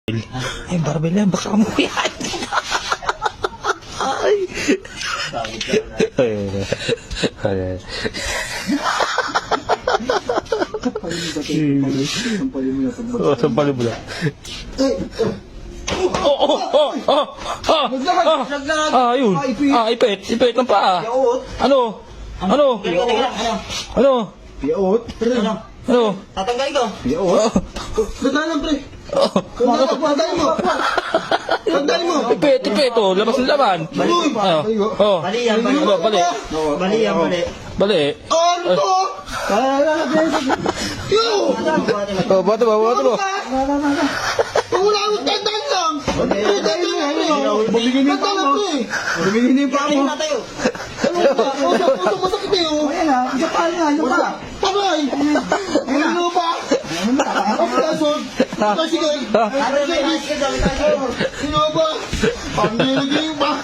Ay, barbell yan. Baka mo yan. Ay. Ay. Sampalin mo na. Ayun. Ipit ng paa. Ano? Piot? Ano? Tatanggalin ko. Piot? Tandaan pre. Tandaan mo. Ipit. Oh. Labas ng laman. Bali yan, bali. Bali. Bali yan, bali. Bali. Ano to? Yo! Bato mo. Wala akong tandaan lang. Tandaan lang. Bumigin yung paa mo. Bumigin yung paa mo. Tayo. Ano masakit eh oh. Ayan na. Isa pa nga. Paray. Ano ba? Ang plasod. Sige. Sino ba? Pang nilagay yung ba?